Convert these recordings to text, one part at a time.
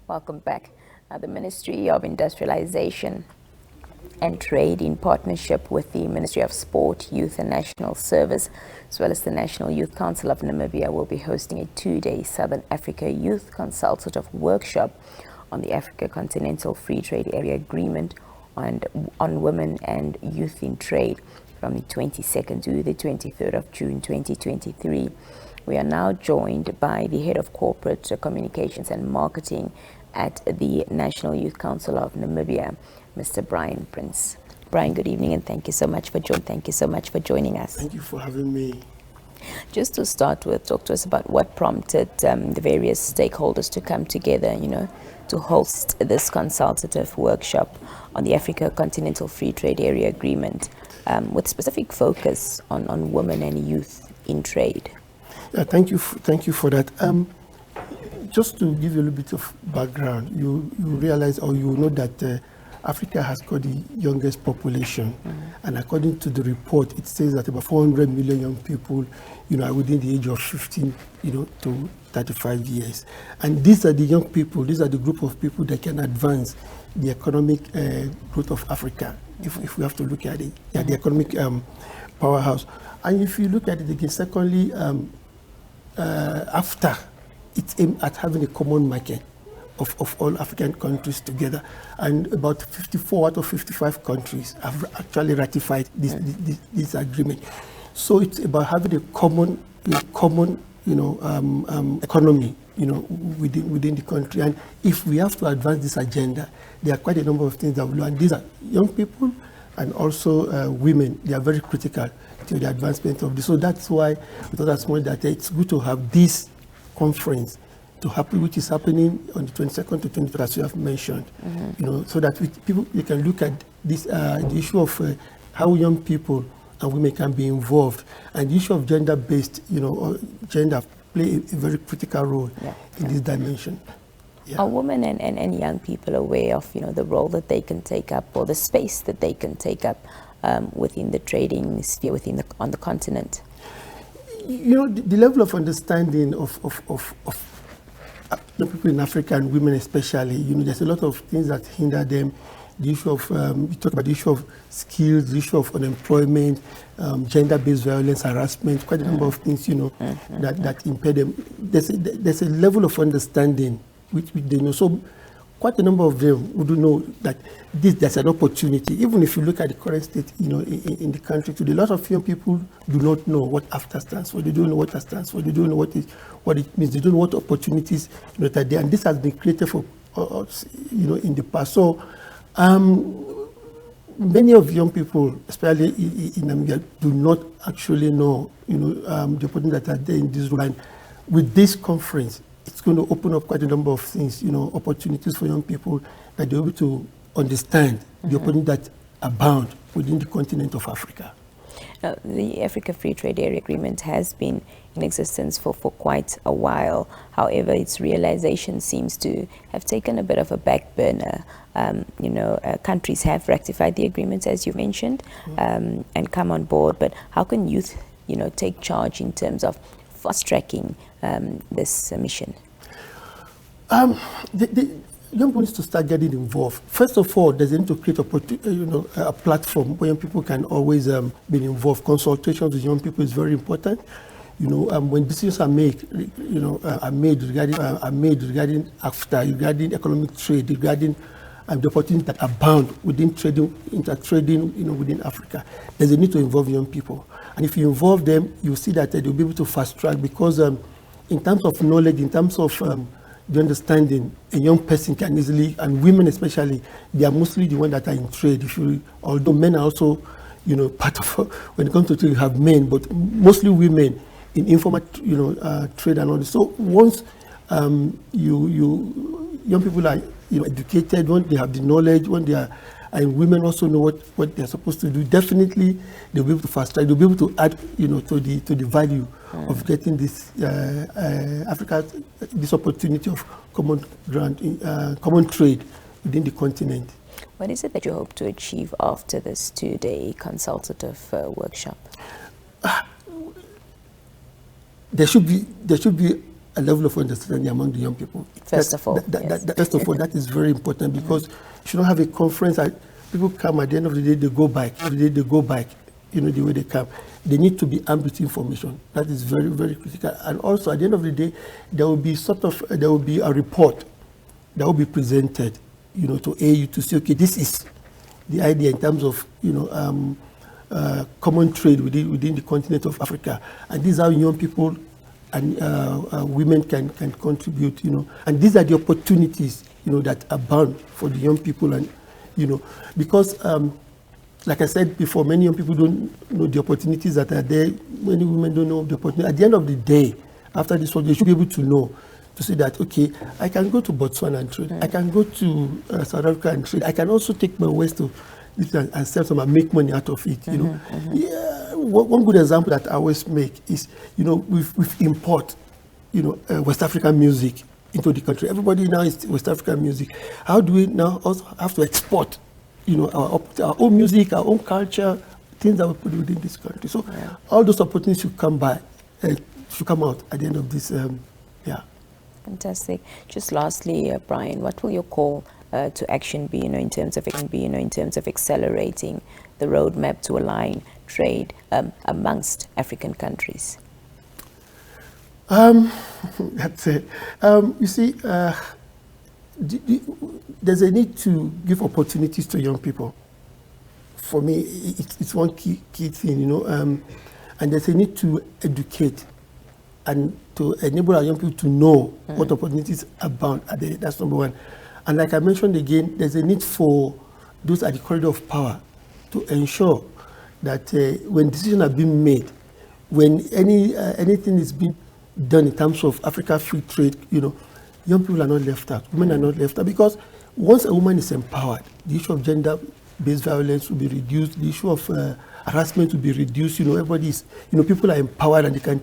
Welcome back. The Ministry of Industrialisation and Trade, in partnership with the Ministry of Sport, Youth and National Service, as well as the National Youth Council of Namibia, will be hosting a 2-day Southern Africa Youth Consultative Workshop on the Africa Continental Free Trade Area Agreement and on women and youth in trade from the 22nd to the 23rd of June 2023. We are now joined by the Head of Corporate Communications and Marketing at the National Youth Council of Namibia, Mr. Brian Prince. Brian, good evening, and thank you so much for joining us. Thank you for having me. Just to start with, talk to us about what prompted the various stakeholders to come together, to host this consultative workshop on the Africa Continental Free Trade Area Agreement, with specific focus on women and youth in trade. Yeah, thank you for that. Just to give you a little bit of background, you realize or you know that Africa has got the youngest population, and according to the report, it says that about 400 million young people, are within the age of 15, to 35 years. And these are the young people, these are the group of people that can advance the economic growth of Africa, if we have to look at it, the economic powerhouse. And if you look at it again, secondly, after it's aimed at having a common market of all African countries together, and about 54 out of 55 countries have actually ratified this agreement. So it's about having a common economy, within the country. And if we have to advance this agenda, there are quite a number of things that we learn. These are young people and also women. They are very critical to the advancement of this. So that's why we thought that it's good to have this conference to happen, which is happening on the 22nd to 23rd, as you have mentioned, so that they can look at this, the issue of how young people and women can be involved, and the issue of gender-based, gender play a very critical role in this dimension. Are women and young people aware of, the role that they can take up, or the space that they can take up within the trading sphere on the continent? The level of understanding of people in Africa, and women especially, there's a lot of things that hinder them. The issue of, you talk about the issue of skills, the issue of unemployment, gender-based violence, harassment, quite a number of things, that impair them. There's a level of understanding which they know. So quite a number of them would know that there's an opportunity. Even if you look at the current state, in the country today, a lot of young people do not know what AfCFTA stands for. They don't know what that stands for. They don't know what it means. They don't know what opportunities that are there. And this has been created for us, in the past. So many of young people, especially in Namibia, do not actually know, the opportunities that are there in this role. And with this conference, it's going to open up quite a number of things, opportunities for young people that they're able to understand the opportunities that abound within the continent of Africa. Now, the Africa Free Trade Area Agreement has been in existence for quite a while. However, its realization seems to have taken a bit of a back burner. Countries have ratified the agreement, as you mentioned, and come on board. But how can youth, take charge in terms of fast-tracking this mission? The young people need to start getting involved. First of all, there's a need to create a platform where young people can always be involved. Consultations with young people is very important. When decisions are made, regarding AfCFTA, regarding economic trade, regarding the opportunities that abound within trading, intertrading, within Africa, there's a need to involve young people. And if you involve them, you see that they'll be able to fast track, because in terms of knowledge, in terms of the understanding, a young person can easily, and women especially, they are mostly the ones that are in trade. Although men are also, part of, when it comes to trade, you have men, but mostly women in informal, trade and all this. So once young people are, educated, when they have the knowledge, when they are, and women also know what they're supposed to do, definitely they'll be able to fast track. They'll be able to add, to the value of getting this Africa, this opportunity of common ground, common trade within the continent. What is it that you hope to achieve after this 2-day consultative workshop? There should be a level of understanding among the young people. First of all, that is very important, because you should not have a conference that people come, at the end of the day, they go back. They go back, the way they come. They need to be armed with information. That is very, very critical. And also, at the end of the day, there will be a report that will be presented, to AU to say, okay, this is the idea in terms of, common trade within the continent of Africa. And this is how young people and women can contribute, And these are the opportunities, that are bound for the young people, and, because, like I said before, many young people don't know the opportunities that are there. Many women don't know the opportunity. At the end of the day, after this one, they should be able to know, to say that, okay, I can go to Botswana and trade. I can go to South Africa and trade. I can also take my waste to and sell some and make money out of it. Yeah, one good example that I always make is, with import, West African music into the country. Everybody now is West African music. How do we now also have to export, our own music, our own culture, things that we put within this country? So all those opportunities should come out at the end of this. Fantastic. Just lastly, Brian, what will your call to action be, in terms of accelerating the roadmap to align trade amongst African countries? That's it. You see, there's a need to give opportunities to young people. For me, it's one key thing, and there's a need to educate and to enable our young people to know what opportunities abound. That's number one. And like I mentioned again, there's a need for those at the corridor of power to ensure that when decisions are being made, when anything is being done in terms of Africa free trade, young people are not left out. Women are not left out, because once a woman is empowered, the issue of gender-based violence will be reduced. The issue of harassment will be reduced. Everybody is, people are empowered, and they can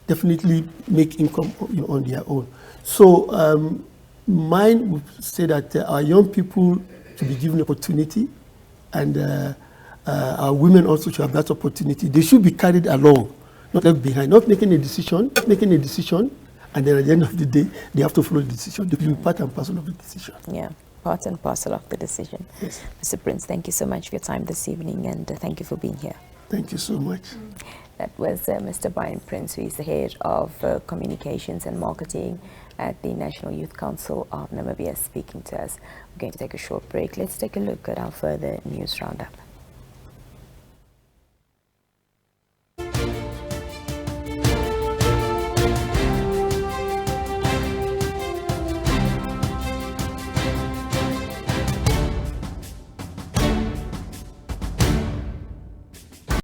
definitely make income, on their own. So mine would say that our young people should be given opportunity, and our women also should have that opportunity. They should be carried along, not left behind, not making a decision, and then at the end of the day, they have to follow the decision. They will be part and parcel of the decision. Yeah, part and parcel of the decision. Yes. Mr. Prince, thank you so much for your time this evening, and thank you for being here. Thank you so much. That was Mr. Brian Prince, who is the head of communications and marketing at the National Youth Council of Namibia, speaking to us. We're going to take a short break. Let's take a look at our further news roundup.